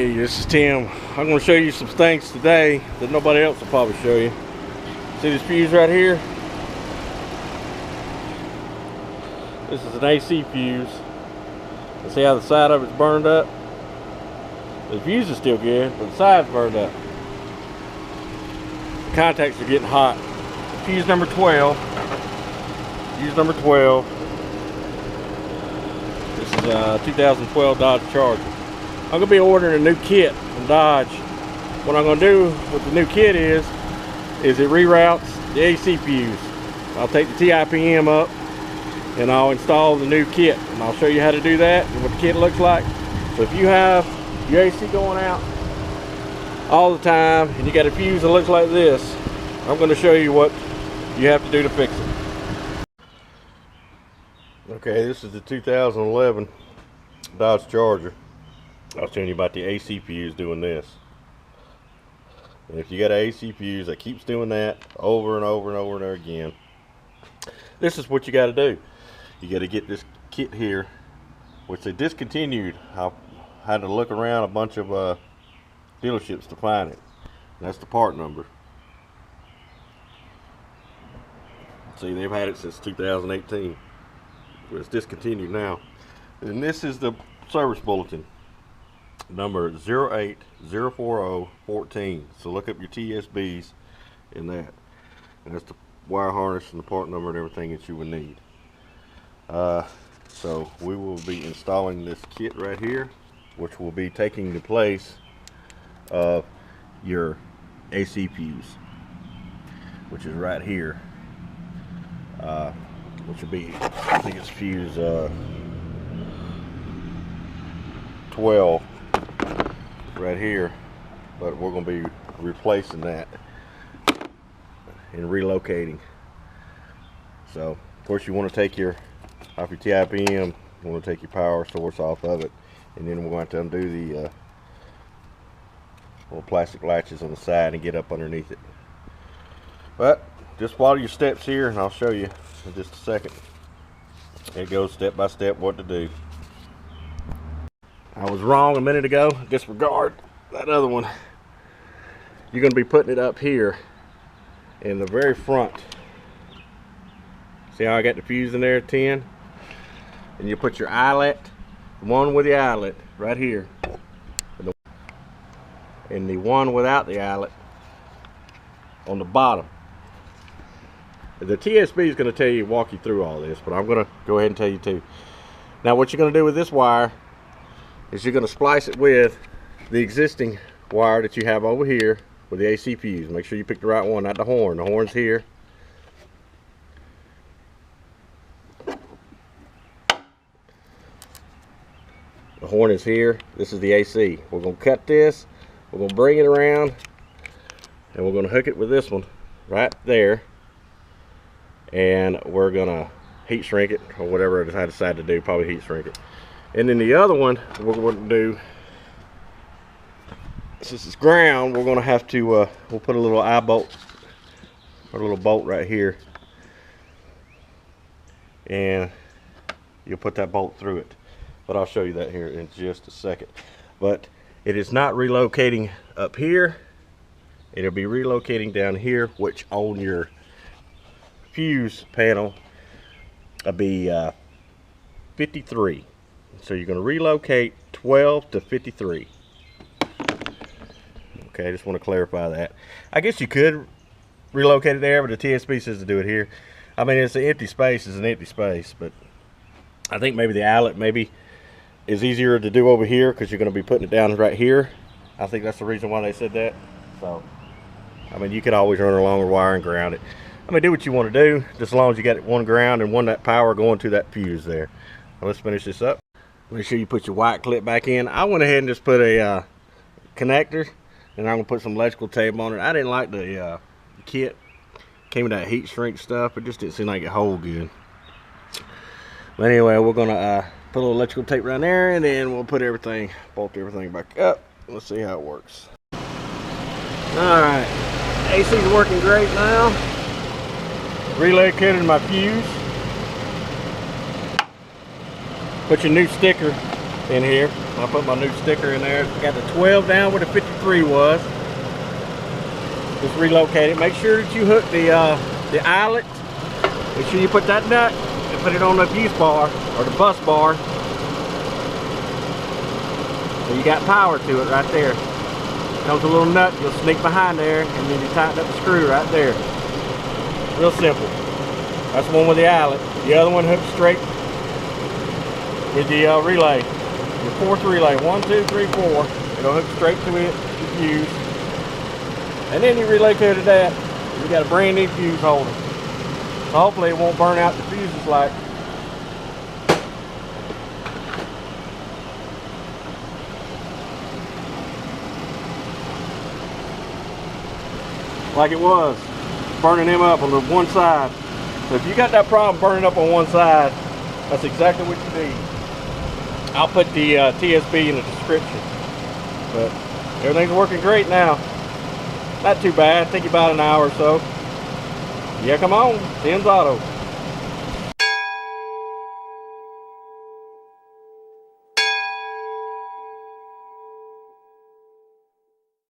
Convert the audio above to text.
Hey, this is Tim. I'm going to show you some things today that nobody else will probably show you. See this fuse right here? This is an AC fuse. See how the side of it's burned up? The fuse is still good, but the side's burned up. The contacts are getting hot. Fuse number 12. Fuse number 12. This is a 2012 Dodge Charger. I'm going to be ordering a new kit from Dodge. What I'm going to do with the new kit is it reroutes the AC fuse. I'll take the TIPM up and I'll install the new kit, and I'll show you how to do that and what the kit looks like. So if you have your AC going out all the time and you got a fuse that looks like this, I'm going to show you what you have to do to fix it. Okay, this is the 2011 Dodge Charger. I was telling you about the AC fuse doing this. And if you got an AC fuse that keeps doing that over and over and over and over again, this is what you got to do. You got to get this kit here, which they discontinued. I had to look around a bunch of dealerships to find it. And that's the part number. See, they've had it since 2018. But it's discontinued now. And this is the service bulletin. Number 0804014. So look up your TSBs in that. And that's the wire harness and the part number and everything that you would need. So we will be installing this kit right here, which will be taking the place of your AC fuse, which is right here. Which will be, I think it's fuse 12 right here, but we're going to be replacing that and relocating. So of course you want to take your off your TIPM, you want to take your power source off of it, and then we're going to have to undo the little plastic latches on the side and get up underneath it. But just follow your steps here and I'll show you in just a second. It goes step by step what to do. I was wrong a minute ago. Disregard that other one. You're going to be putting it up here in the very front. See how I got the fuse in there, 10? And you put your eyelet, the one with the eyelet right here, and the one without the eyelet on the bottom. The TSB is going to tell you, walk you through all this, but I'm going to go ahead and tell you too. Now what you're going to do with this wire is you're going to splice it with the existing wire that you have over here with the AC fuse. Make sure you pick the right one, not the horn. The horn's here. The horn is here. This is the AC. We're going to cut this. We're going to bring it around and we're going to hook it with this one right there. And we're going to heat shrink it or whatever I decide to do. Probably heat shrink it. And then the other one we're going to do, since it's ground, we're going to have to we'll put a little eye bolt or a little bolt right here, and you'll put that bolt through it. But I'll show you that here in just a second. But it is not relocating up here. It'll be relocating down here, which on your fuse panel will be 53. So you're going to relocate 12 to 53. Okay, I just want to clarify that. I guess you could relocate it there, but the TSB says to do it here. I mean, it's an empty space, it's an empty space, but I think maybe the eyelet maybe is easier to do over here because you're going to be putting it down right here. I think that's the reason why they said that. So, I mean, you could always run a longer wire and ground it. I mean, do what you want to do, just as long as you got it one ground and one that power going to that fuse there. Now, let's finish this up. Make sure you put your white clip back in. I went ahead and just put a connector, and I'm gonna put some electrical tape on it. I didn't like the kit. Came with that heat shrink stuff. It just didn't seem like it hold good. But anyway, we're gonna put a little electrical tape around there, and then we'll put everything, bolt everything back up. Let's see how it works. All right, AC's working great now. Relocated my fuse. Put your new sticker in here. I put my new sticker in there. Got the 12 down where the 53 was. Just relocate it. Make sure that you hook the eyelet. Make sure you put that nut and put it on the fuse bar or the bus bar. So you got power to it right there. Comes a little nut, you'll sneak behind there, and then you tighten up the screw right there. Real simple. That's one with the eyelet. The other one hooks straight with the relay. Your fourth relay, 1, 2, 3, 4. It'll hook straight to it, the fuse. And then you relocated that. You got a brand new fuse holder. So hopefully it won't burn out the fuses like it was burning them up on the one side. So if you got that problem burning up on one side, that's exactly what you need. I'll put the TSB in the description. But everything's working great now. Not too bad. Take you about an hour or so. Yeah, come on. Tim's Auto.